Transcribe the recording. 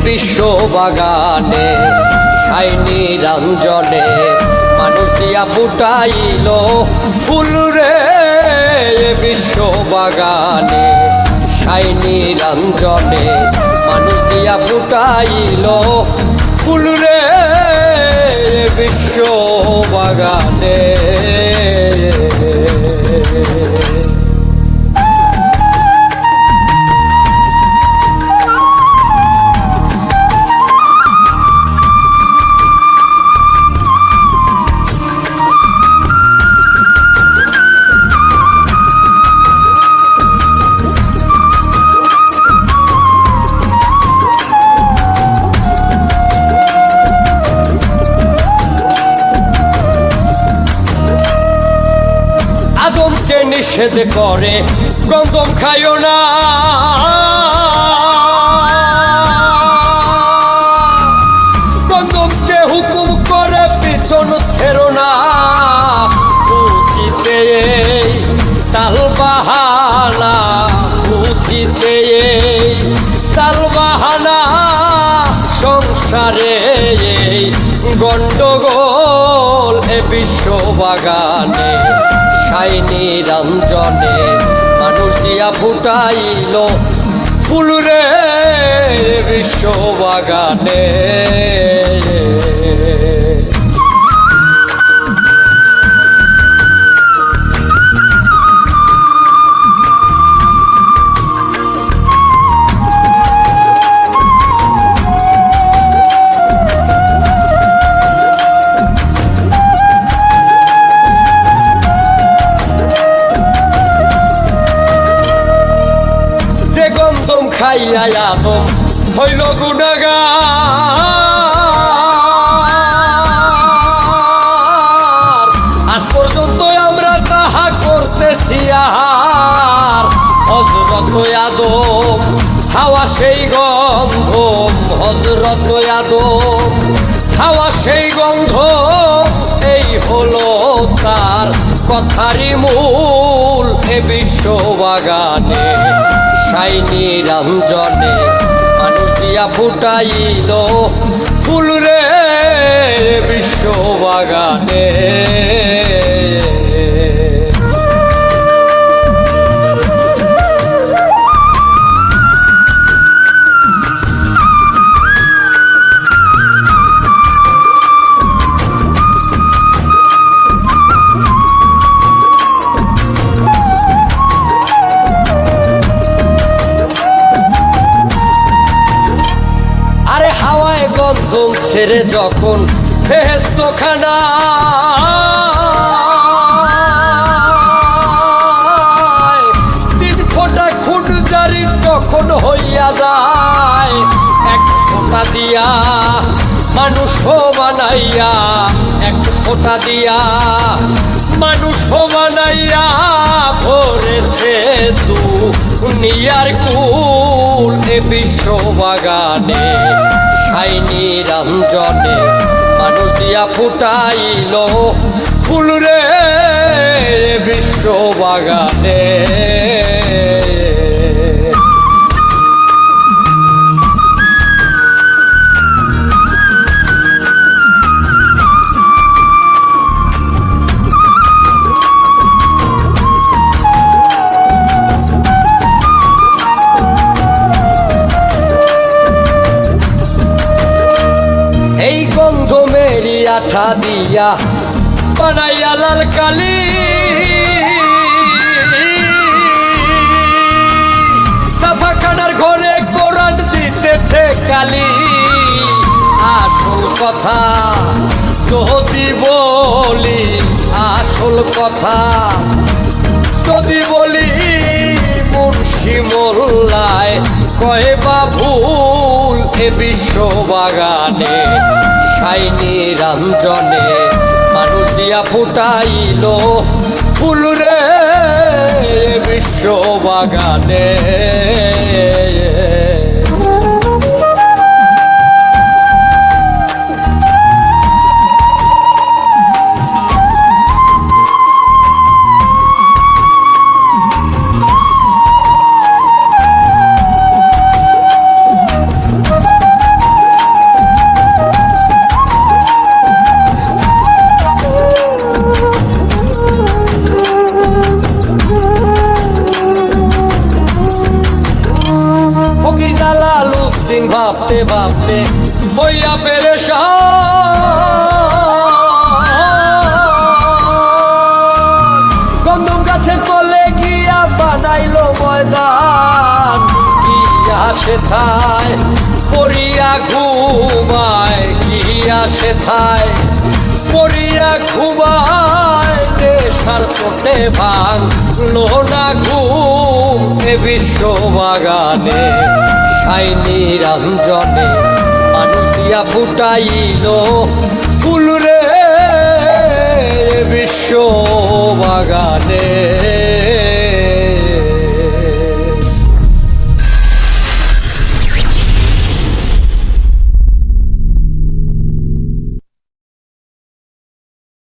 বিশ্ব বাগানে শাইনি রঞ্জনে মানুষ দিয়া ফুটাইল ফুল রে বিশ্ব বাগানে শাইনি রঞ্জনে মানুষ দিয়া ফুটাইল ফুল রে বিশ্ব বাগানে। আদমকে নিষেধ করে গন্ধম খাইও না, গন্ধমকে হুকুম করে পিছন ছেড়ো না। বুঝিতে তাল বাহানা, বুঝিতে তাল বাহানা, সংসারে গন্ডগোল এ বিশ্ব বাগানে শাইনি রঞ্জনে মানুষ দিয়া ফুটাইল ফুল রে বিশ্ব বাগানে। খাইয়া আদম হইল গুনাহগার, আজ পর্যন্ত আমরা তাহা করতেছি আহার। হযরত আদম হাওয়া সেই গন্ধ, হযরত আদম হাওয়া সেই গন্ধ, এই হলো তার কথারই মূল এ বিশ্ব বাগানে শাইনি রঞ্জনে মানুষ দিয়া ফুটাইল ফুল রে বিশ্ব বাগানে। আরে হাওয়ায় গন্ধম ছেড়ে যখন বেহেশতখানা, তিন ফোঁটা খুন জারি তখন হইয়া যায়। এক ফোঁটা দিয়া মানুষ বানাইয়া, এক ফোঁটা দিয়া মানুষ বানাইয়া ভরেছে দুনিয়ার কুল এ বিশ্ব বাগানে শাইনি রঞ্জনে মানুষ দিয়া ফুটাইল ফুল রে বিশ্ব বাগানে। এই গন্ধমেরি আঠা দিয়া বানাইয়া লাল কালি, সাফাখানার ঘরে কোরআন দিতেছে কালি। আসল কথা যদি বলি, আসল কথা যদি বলি, মুন্সি মোল্লায় কয় বা ভুল এ বিশ্ব বাগানে শাইনি রঞ্জনে মানুষ দিয়া ফুটাইল ফুল রে বিশ্ব বাগানে। ভাবতে ভাবতে হইয়া পেরেশান। গন্ধম গাছের তলে গিয়া বানাইলো ময়দান, গিয়া সেথায় পড়িয়া ঘুমায়, গিয়া সেথায় পড়িয়া ঘুমায়। নেশার চোটে ভাঙলো না ঘুম এ বিশ্ব বাগানে, সাইনি রঞ্জনে মানুষ দিয়া ফুটাইল ফুল রে বিশ্ব বাগানে।